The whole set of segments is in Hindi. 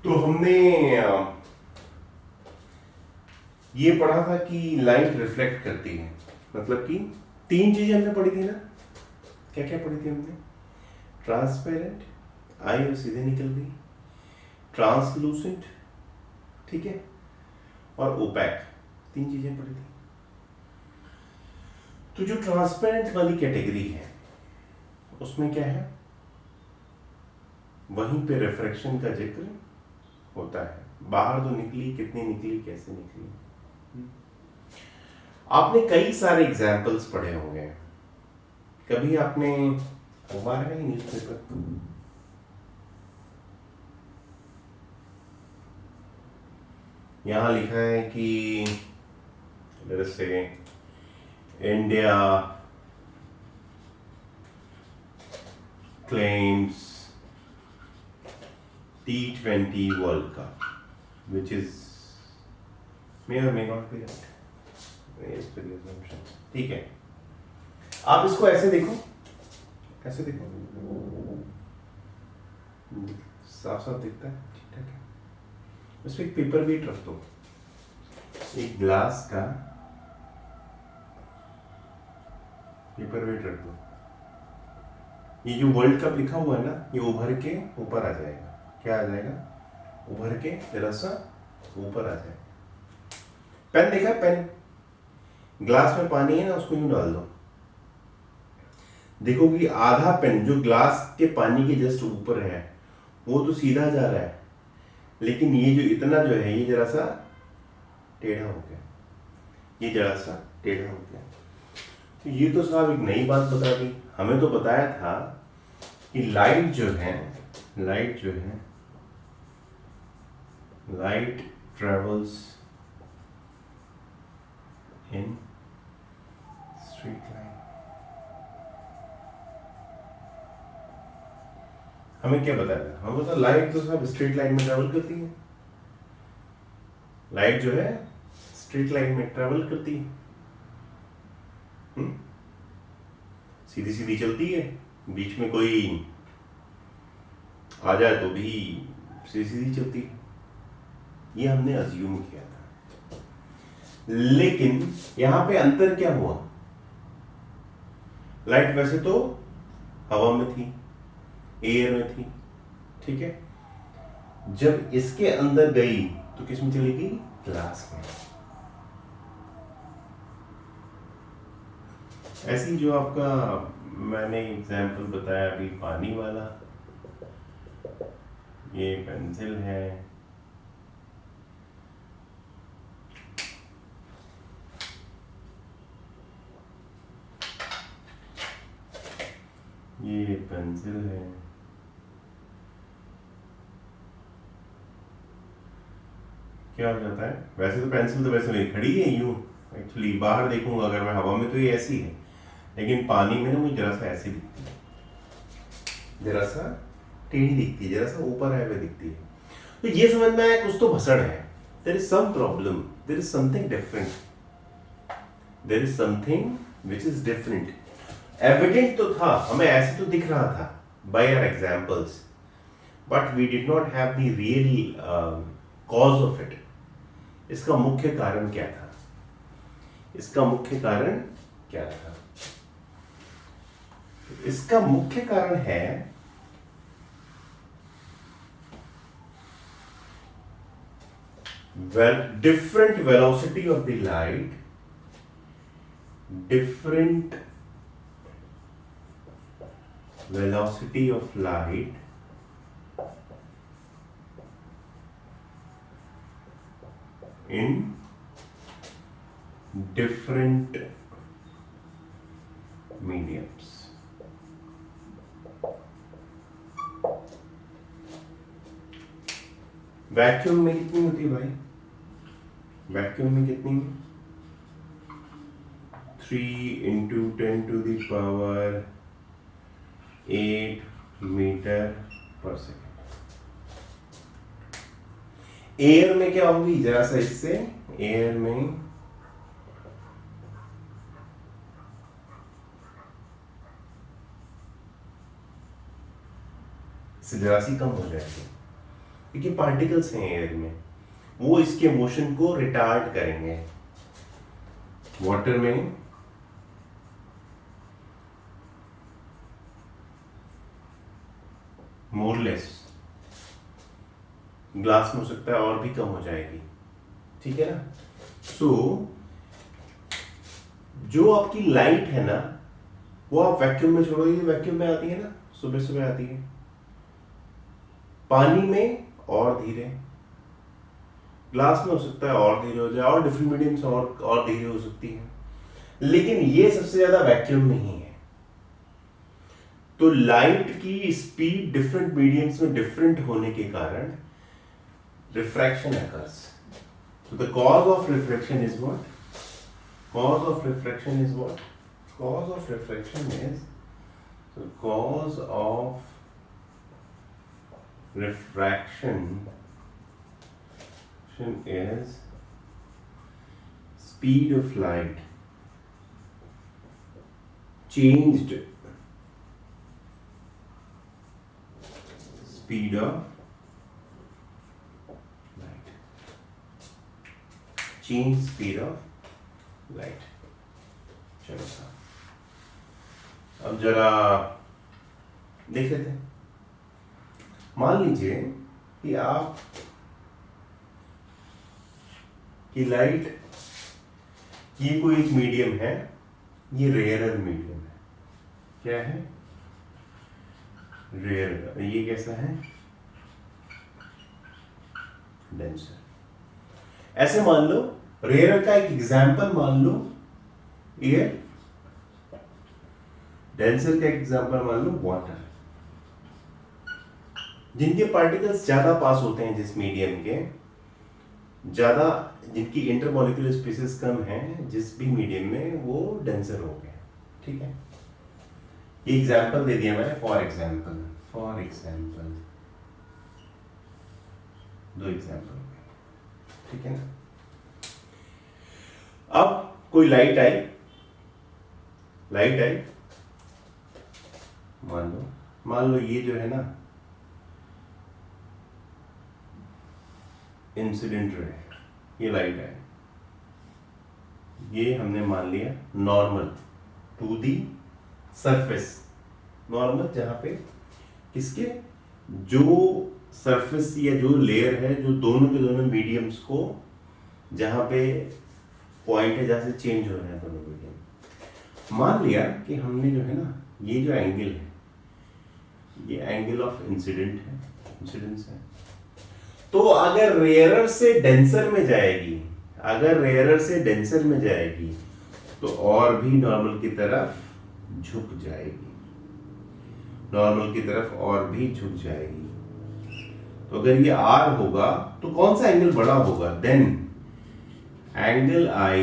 तो हमने ये पढ़ा था कि लाइट रिफ्लेक्ट करती है, मतलब कि तीन चीजें हमने पढ़ी थी ना। क्या क्या पढ़ी थी हमने? ट्रांसपेरेंट, आई और सीधे निकल गई, ट्रांसलूसेंट, ठीक है, और ओपैक, तीन चीजें पढ़ी थी। तो जो ट्रांसपेरेंट वाली कैटेगरी है उसमें क्या है, वहीं पे रिफ्रैक्शन का जिक्र होता है। बाहर तो निकली, कितनी निकली, कैसे निकली। आपने कई सारे एग्जाम्पल्स पढ़े होंगे। कभी आपने अखबार है, न्यूज़पेपर, यहां लिखा है कि जैसे India claims T20 World Cup, which is may or may not be right. Yes, very assumption. ठीक है, आप इसको ऐसे देखो, ऐसे देखो, साफ साफ दिखता है, ठीक ठाक है। उसमें एक पेपर वेट रख दो, एक ग्लास का पेपर वेट रख दो। ये जो वर्ल्ड कप लिखा हुआ है ना, ये उभर के ऊपर आ जाएगा। क्या आ जाएगा? उभर के जरा सा ऊपर आ जाएगा। पेन देखा है? पेन, ग्लास में पानी है ना, उसको यूं डाल दो, देखो कि आधा पेन जो ग्लास के पानी के जस्ट ऊपर है वो तो सीधा जा रहा है, लेकिन ये जो इतना जो है ये जरा सा टेढ़ा हो गया, ये जरा सा टेढ़ा हो गया। तो ये तो साहब एक नई बात बता दी। हमें तो बताया था कि लाइट जो है, लाइट जो है, light travels in straight line. हमें क्या बताया था? हमें बताया लाइट तो साहब स्ट्रेट लाइन में ट्रेवल करती है। लाइट जो है स्ट्रेट लाइन में ट्रेवल करती है, सीधी सीधी चलती है, बीच में कोई आ जाए तो भी सीधी सीधी चलती है। ये हमने अज्यूम किया था, लेकिन यहां पे अंतर क्या हुआ? लाइट वैसे तो हवा में थी, एयर में थी, ठीक है, जब इसके अंदर गई तो किस में चली गई? ग्लास में। ऐसी जो आपका मैंने एग्जाम्पल बताया अभी पानी वाला, ये पेंसिल है, ये पेंसिल है, क्या हो जाता है? वैसे तो पेंसिल तो वैसे नहीं खड़ी है यूं, एक्चुअली बाहर देखूंगा अगर मैं हवा में तो ये ऐसी है, लेकिन पानी में ना मुझे जरा सा ऐसी दिखती है, जरा सा टेढ़ी दिखती है, जरा सा ऊपर आए हुए दिखती है। तो ये समझ में आया कुछ तो भसड़ है, there is some problem, there is something different, there is something which is different. Evident तो था, हमें ऐसे तो दिख रहा था by our examples, but we did not have the real cause of it. इसका मुख्य कारण क्या था? इसका मुख्य कारण क्या था? इसका मुख्य कारण है different velocity of the light, different velocity of light in different mediums. Vacuum में कितनी होती है भाई? वैक्यूम में कितनी? 3 × 10⁸ मीटर पर सेकेंड। एयर में क्या होगी? जरा सा इससे, एयर में से जरा सी कम हो जाएगी, क्योंकि पार्टिकल्स हैं एयर में, वो इसके मोशन को रिटार्ड करेंगे। वाटर में मोरलेस, ग्लास में हो सकता है और भी कम हो जाएगी, ठीक है ना। सो जो आपकी लाइट है ना, वो आप वैक्यूम में छोड़ोगे, वैक्यूम में आती है ना, सुबह सुबह आती है। पानी में और धीरे, ग्लास में हो सकता है और धीरे हो जाए, और डिफरेंट मीडियम से और धीरे हो सकती है, लेकिन ये सबसे ज्यादा वैक्यूम में ही है। तो लाइट की स्पीड डिफरेंट मीडियम्स में डिफरेंट होने के कारण refraction occurs. So the cause of refraction is what? Cause of refraction is what? Cause of refraction is, so cause of refraction is speed of light changed, speed of light, change speed of light. चलो अब जरा देख लेते हैं। मान लीजिए कि आप की लाइट, ये कोई एक मीडियम है, ये रेयरर मीडियम है। क्या है? रेयर। ये कैसा है? डेंसर। ऐसे मान लो, रेयर का एक एग्जांपल मान लो एयर, डेंसर का एग्जांपल मान लो वाटर। जिनके पार्टिकल्स ज्यादा पास होते हैं जिस मीडियम के, ज्यादा जिनकी इंटरमॉलिक्यूलर स्पेसेस कम है जिस भी मीडियम में, वो डेंसर हो गए। ठीक है, ये एग्जांपल दे दिया मैंने। फॉर एग्जांपल दो एग्जांपल हो गए, ठीक है ना। अब कोई लाइट आई, मान लो ये जो है ना इंसिडेंट रे, ये लाइट है, ये हमने मान लिया normal to the surface. Normal जहां पे किसके, जो सरफेस या जो लेयर है, जो दोनों के दोनों मीडियम्स को, जहां पे पॉइंट है जहां से चेंज हो रहे हैं दोनों मीडियम। मान लिया कि हमने जो है ना, ये जो एंगल है, ये एंगल ऑफ इंसिडेंस है। तो अगर रेयरर से डेंसर में जाएगी, तो और भी नॉर्मल की तरफ झुक जाएगी, और भी झुक जाएगी। तो अगर ये R होगा तो कौन सा एंगल बड़ा होगा? Then angle I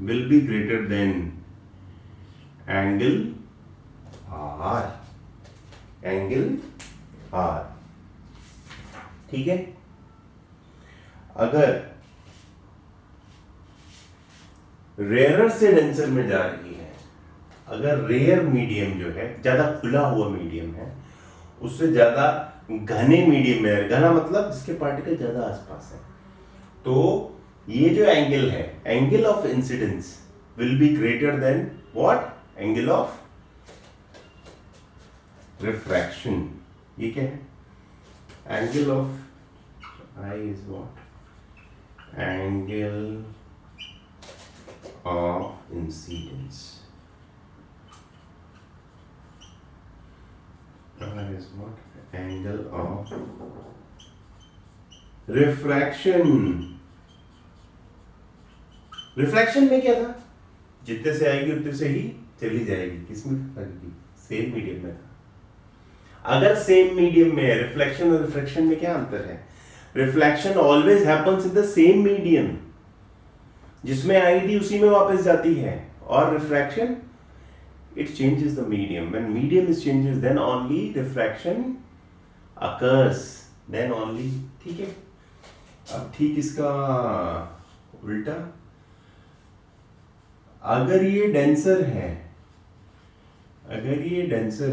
will be greater than angle R। ठीक है। अगर रेयरर से डेंसर में जा रही है, अगर रेयर मीडियम जो है ज्यादा खुला हुआ मीडियम है, उससे ज्यादा घने मीडियम में, घना मतलब जिसके पार्टिकल ज्यादा आसपास है, तो ये जो एंगल है, angle of incidence will be greater then what? Angle of refraction. ये क्या है? Angle of I is what? Angle of incidence. R is what? Angle of refraction. Refraction में क्या था? जितने से आएगी उतने से ही चली जाएगी। किसमें था? सेम मीडियम में था। अगर सेम मीडियम में है, रिफ्लेक्शन और रिफ्रैक्शन में क्या अंतर है? Reflection always happens in the same medium, जिसमें आई थी उसी में वापस जाती है, और refraction it changes the medium. When medium is changes then only refraction occurs, then only. ठीक है। अब ठीक इसका उल्टा, अगर ये डेंसर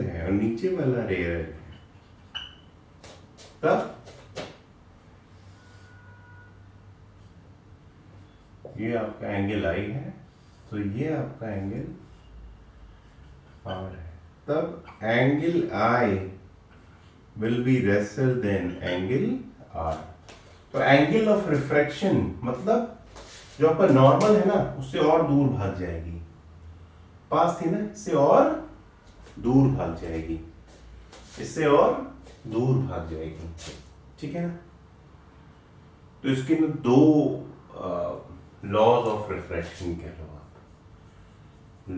है और नीचे वाला रेयर है, तब ये आपका एंगल आई है, तो ये आपका एंगल आर है, तब angle I will be lesser than angle R. तो एंगल ऑफ रिफ्रैक्शन मतलब जो आपका नॉर्मल है ना उससे और दूर भाग जाएगी, पास थी ना, इससे और दूर भाग जाएगी, इससे और दूर भाग जाएगी, ठीक है ना। तो इसके ना दो लॉज ऑफ रिफ्रैक्शन कह लो आप,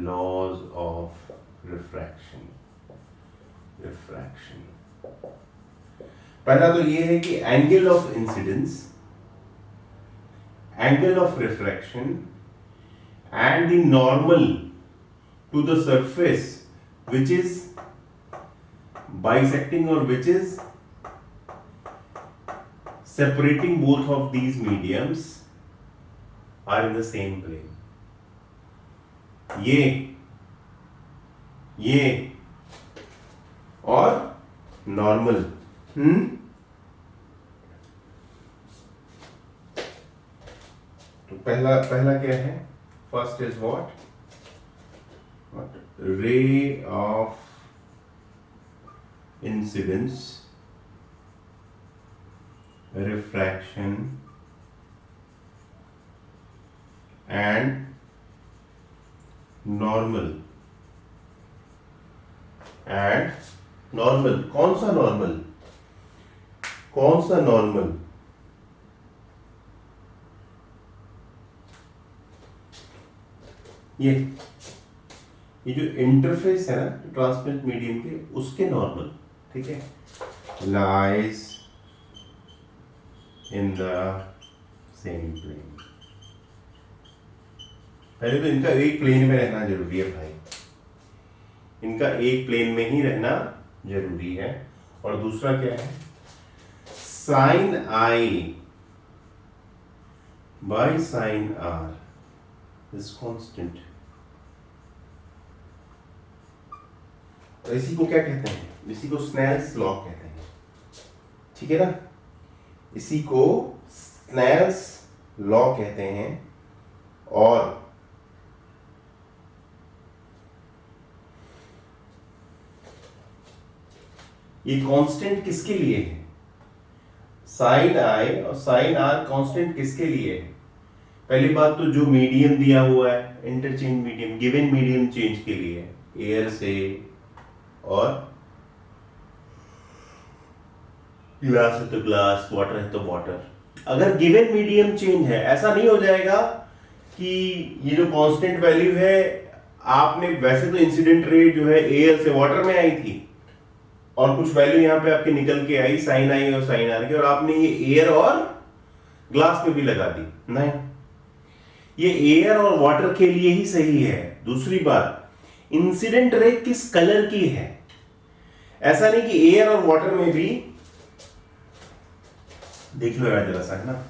लॉज ऑफ रिफ्रैक्शन। रिफ्रैक्शन पहला तो ये है कि angle of incidence, angle of refraction and the normal to the surface which is bisecting or which is separating both of these mediums are in the same plane. ये और नॉर्मल तो पहला क्या है, first is what, ray of incidence, refraction and normal कौन सा नॉर्मल, ये जो इंटरफेस है ना ट्रांसमिट मीडियम के, उसके नॉर्मल, ठीक है, lies in the same plane. पहले तो इनका एक प्लेन में रहना जरूरी है भाई, इनका एक प्लेन में ही रहना जरूरी है। और दूसरा क्या है, sine I by sine R is constant. इसी को क्या कहते हैं, इसी को स्नेल्स लॉ कहते हैं, ठीक है ना, इसी को स्नेल्स लॉ कहते हैं। और ये कांस्टेंट किसके लिए है, साइन आई और साइन आर कांस्टेंट किसके लिए है। पहली बात तो जो मीडियम दिया हुआ है, interchange medium, given medium change के लिए, एयर से और ग्लास है तो ग्लास, वाटर है तो वाटर। अगर गिवन मीडियम चेंज है, ऐसा नहीं हो जाएगा कि ये जो कांस्टेंट वैल्यू है, आपने वैसे तो इंसिडेंट रे जो है एयर से वाटर में आई थी और कुछ वैल्यू यहां पे आपकी निकल के आई साइन आई और साइन आर की, और आपने ये एयर और ग्लास में भी लगा दी। नहीं, ये एयर और वाटर के लिए ही सही है। दूसरी बात, इंसिडेंट रे किस कलर की है, ऐसा नहीं कि एयर और वाटर में भी, देख लो यार जरा सा, है ना,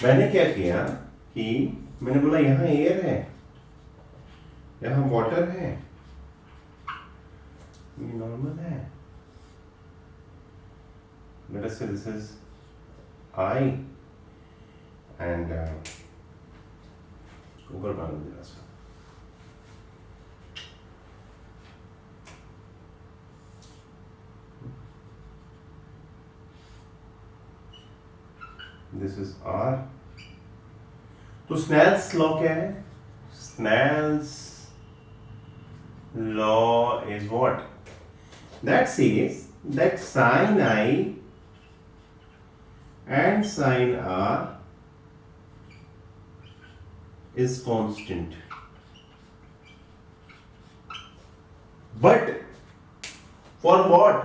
मैंने क्या किया कि मैंने बोला यहां एयर है, यहां वाटर है, ये नॉर्मल है, let us say this is I and ऊपर बांध देना इसको। This is R। तो स्नेल्स लॉ क्या है, Snell's law is what, that says that sin I and sin R is constant, but for what,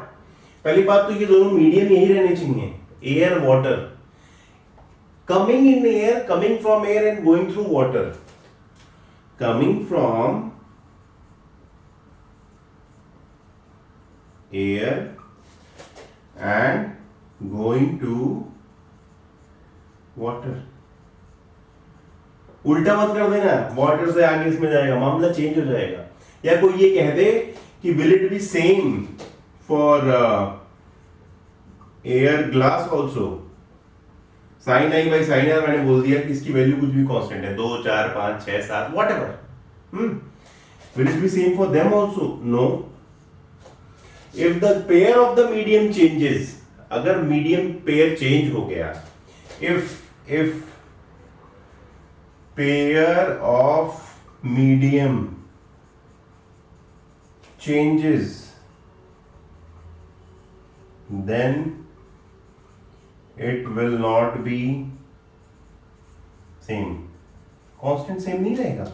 पहली बात तो ये दोनों मीडियम यही रहने चाहिए, air water, coming in air, coming from air and going through water, coming from air and going to water। उल्टा मत कर देना, वाटर से आगे इसमें जाएगा, मामला चेंज हो जाएगा। या कोई ये कह दे कि will it be same for air glass also sine I by sine R, मैंने बोल दिया कि इसकी वैल्यू कुछ भी कांस्टेंट है, 2 4 5 6 7 whatever, will it be same for them also? No. If the pair of the medium changes, अगर मीडियम पेयर चेंज हो गया, if pair of medium changes, then it will not be same. Constant same नहीं रहेगा।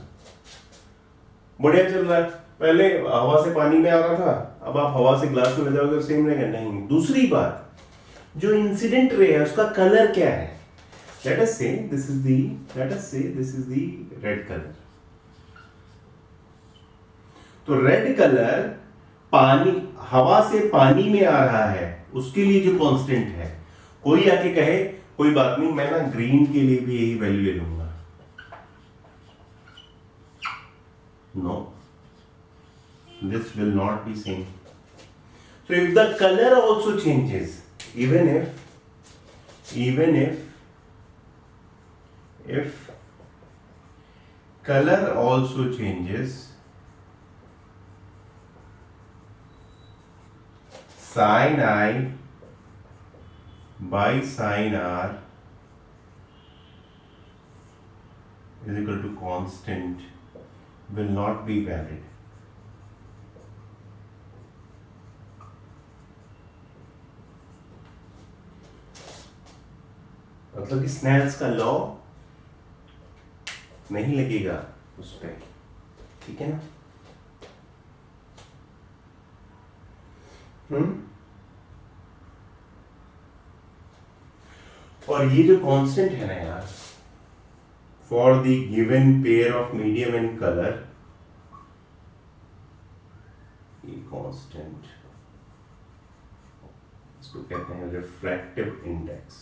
बढ़िया चल रहा है, पहले हवा से पानी में आ रहा था, अब आप हवा से ग्लास में ले जाओगे सेम रहेगा? नहीं। दूसरी बात, जो इंसिडेंट रे है उसका कलर क्या है? let us say this is the red color. तो रेड कलर पानी, हवा से पानी में आ रहा है, उसके लिए जो कांस्टेंट है, कोई आके कहे कोई बात नहीं, मैं ना ग्रीन के लिए भी यही वैल्यू ले लूंगा, no, this will not be same. So if the color also changes, even if color also changes, sin I by sin R is equal to constant will not be valid. मतलब कि स्नेल्स का लॉ नहीं लगेगा उस पर, ठीक है ना? और ये जो कांस्टेंट है ना यार, for the given pair of medium and colour, ये कांस्टेंट इसको कहते हैं रिफ्रैक्टिव इंडेक्स।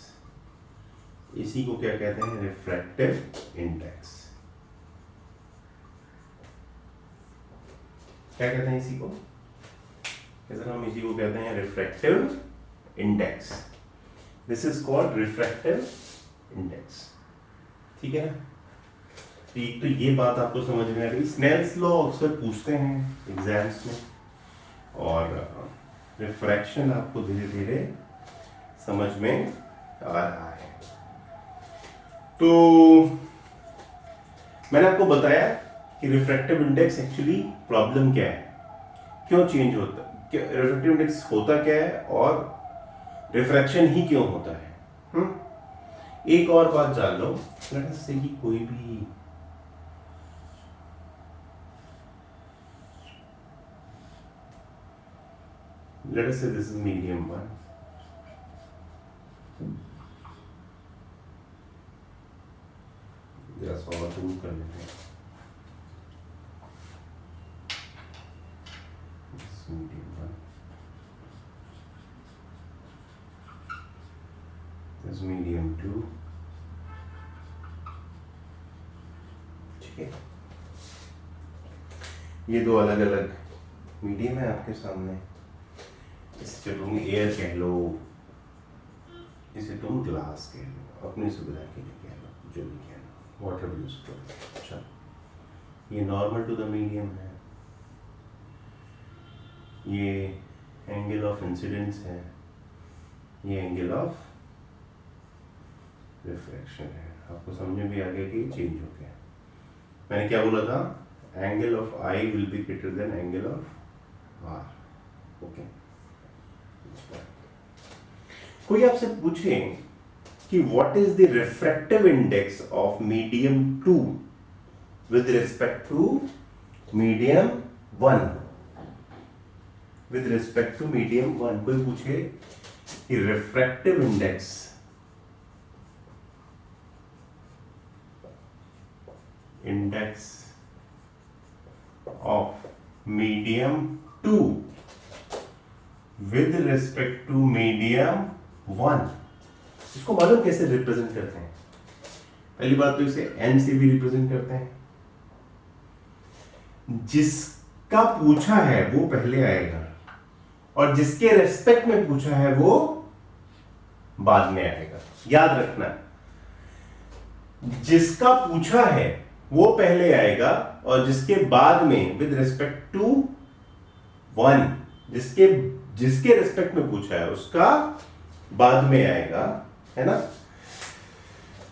इसी को क्या कहते हैं? Refractive index. क्या कहते हैं इसी को? कैसे हम इसी को कहते हैं? Refractive index. This is called refractive index, ठीक है ना? ठीक, तो ये बात आपको समझ में आ रही। स्नेल्स लॉ अक्सर पूछते हैं एग्जाम्स में, और रिफ्रैक्शन आपको धीरे धीरे समझ में आ रहा है। तो मैंने आपको बताया कि रिफ्रैक्टिव इंडेक्स एक्चुअली प्रॉब्लम क्या है, क्यों चेंज होता है, रिफ्रैक्टिव इंडेक्स होता क्या है, और रिफ्रैक्शन ही क्यों होता है। एक और बात जान लो, लेट अस से कि कोई भी let us say this is medium 1, जरा सॉल्व कर लेते हैं। medium 1, this is medium 2, ठीक है? ये दो अलग अलग मीडियम है आपके सामने। इसे तुम एयर कह लो, इसे तुम ग्लास कह लो, अपनी सुविधा के लिए कह लो, जो भी कह लो, वाटर यूज करो। अच्छा, ये नॉर्मल टू द मीडियम है, ये एंगल ऑफ इंसिडेंस है, ये एंगल ऑफ रिफ्रैक्शन है। आपको समझ में भी आ गया कि ये चेंज हो गया। मैंने क्या बोला था? Angle of I will be greater than angle of R. Okay, कोई आपसे पूछे कि what is the refractive index of medium 2 with respect to medium 1, with respect to medium 1, कोई पूछे कि refractive index of medium 2 with respect to medium 1, इसको मालूम कैसे रिप्रेजेंट करते हैं? पहली बात तो इसे n से भी रिप्रेजेंट करते हैं। जिसका पूछा है वो पहले आएगा, और जिसके रेस्पेक्ट में पूछा है वो बाद में आएगा। याद रखना, जिसका पूछा है वो पहले आएगा और जिसके बाद में विद रिस्पेक्ट टू वन, जिसके जिसके रिस्पेक्ट में पूछा है उसका बाद में आएगा, है ना।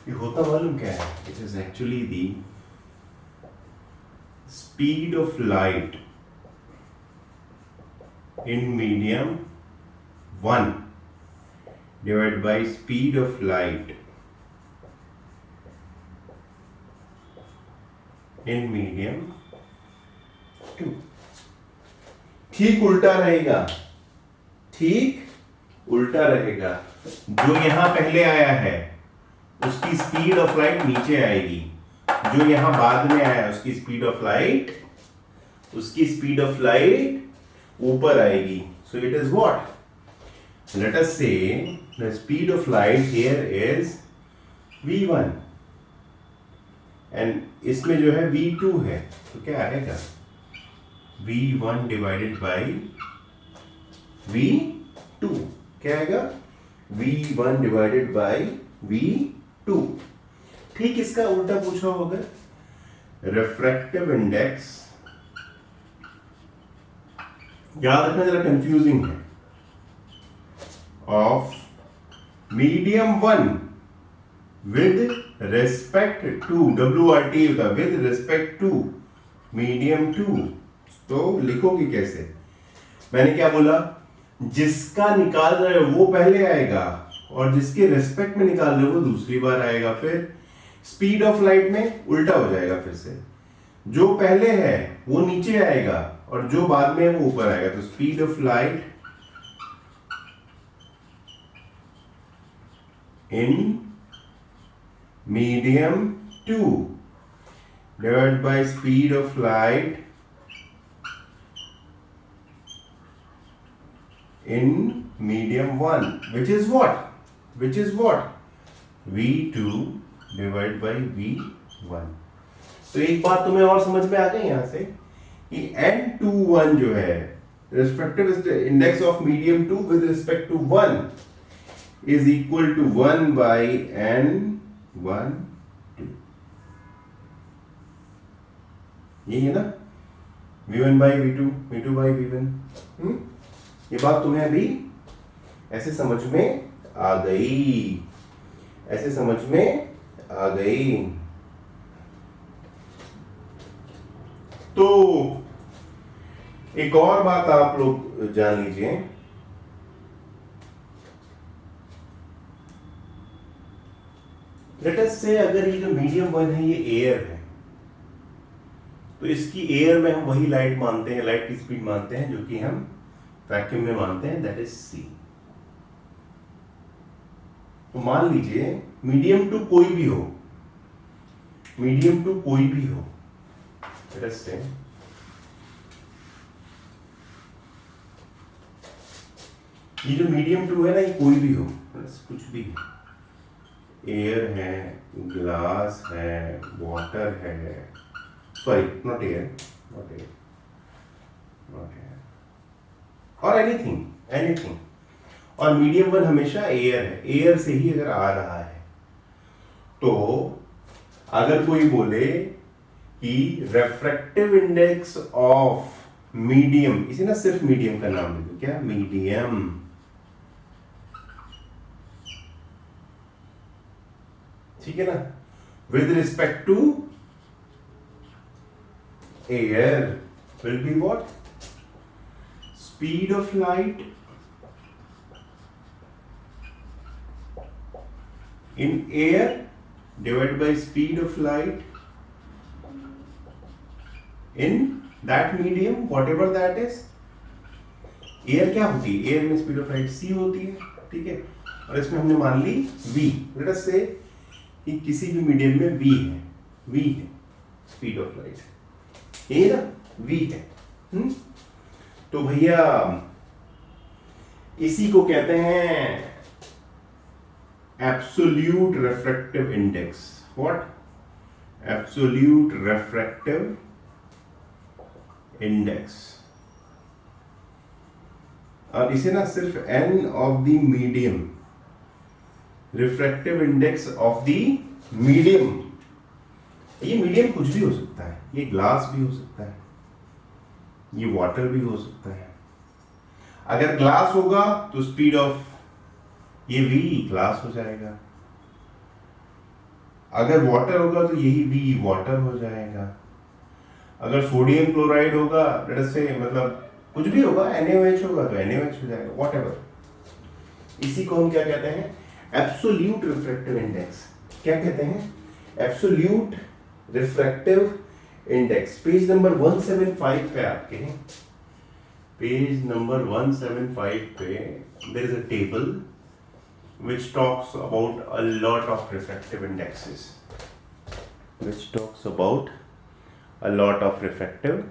ये होता मालूम क्या है? It is actually the speed of light in medium 1 divided by speed of light in medium 2। ठीक उल्टा रहेगा, ठीक उल्टा रहेगा। जो यहां पहले आया है उसकी स्पीड ऑफ लाइट नीचे आएगी, जो यहां बाद में आया उसकी स्पीड ऑफ लाइट ऊपर आएगी। So it is what? Let us say the speed of light here is v1 and इसमें जो है v2 है, तो क्या आएगा? v1 divided by v2 क्या आएगा? v1 divided by v2। ठीक इसका उल्टा पूछा होगा, रिफ्रैक्टिव इंडेक्स। याद रखना, जरा कंफ्यूजिंग है, of medium 1 with respect to WRT होता है, विद रिस्पेक्ट टू मीडियम 2। तो लिखोगे कैसे? मैंने क्या बोला? जिसका निकाल रहे हो वो पहले आएगा और जिसके रिस्पेक्ट में निकाल रहे हो वो दूसरी बार आएगा। फिर स्पीड ऑफ लाइट में उल्टा हो जाएगा, फिर से जो पहले है वो नीचे आएगा और जो बाद में है वो ऊपर आएगा। तो speed of light in medium 2 divide by speed of light in medium 1, which is what v2 divided by v1। तो एक बात तुम्हें और समझ में आ गई यहां से कि n21 जो है respective index of medium 2 with respect to 1 is equal to 1 by n12। यही है ना, v1 by v2, v2 by v1। ये बात तुम्हें अभी ऐसे समझ में आ गई, ऐसे समझ में आ गई। तो एक और बात आप लोग जान लीजिए, लेट अस से अगर ये जो मीडियम 1 है ये एयर है, तो इसकी एयर में हम वही लाइट मानते हैं, लाइट की स्पीड मानते हैं जो कि हम वैक्यूम में मानते हैं, दैट इज c। तो मान लीजिए मीडियम 2 कोई भी हो, मीडियम 2 कोई भी हो, लेट अस से ये जो मीडियम 2 है ना, ये कोई भी हो, कुछ भी है, एयर है, ग्लास है, वाटर है, sorry not air, not air, not air, और एनीथिंग। और मीडियम 1 हमेशा एयर है, एयर से ही अगर आ रहा है, तो अगर कोई बोले कि रेफ्रैक्टिव इंडेक्स ऑफ मीडियम, इसे ना सिर्फ मीडियम का नाम दे दो, क्या? मीडियम। ठीक है ना, with respect to air will be what? Speed of light in air divided by speed of light in that medium, whatever that is। Air क्या होती है? एयर में स्पीड ऑफ लाइट c होती है, ठीक है। और इसमें हमने मान ली v, लेट अस से कि किसी भी मीडियम में v है स्पीड ऑफ लाइट, ये ना v है। तो भैया इसी को कहते हैं absolute refractive index. What? Absolute refractive index. और इसे ना सिर्फ n of the medium, refractive index of the medium, ये मीडियम कुछ भी हो सकता है, ये ग्लास भी हो सकता है, ये वाटर भी हो सकता है। अगर ग्लास होगा तो स्पीड ऑफ ये v ग्लास हो जाएगा, अगर वाटर होगा तो यही v वाटर हो जाएगा, अगर सोडियम क्लोराइड होगा लेट अस से मतलब कुछ भी होगा, NaOH होगा तो NaOH हो जाएगा, व्हाटएवर। इसी को हम क्या कहते हैं, एब्सोल्यूट रिफ्रैक्टिव इंडेक्स। क्या कहते हैं, absolute refractive index. Page number 175 पे आपके, पेज नंबर 175 पे there is a table which talks about a lot of refractive indexes, which talks about a lot of refractive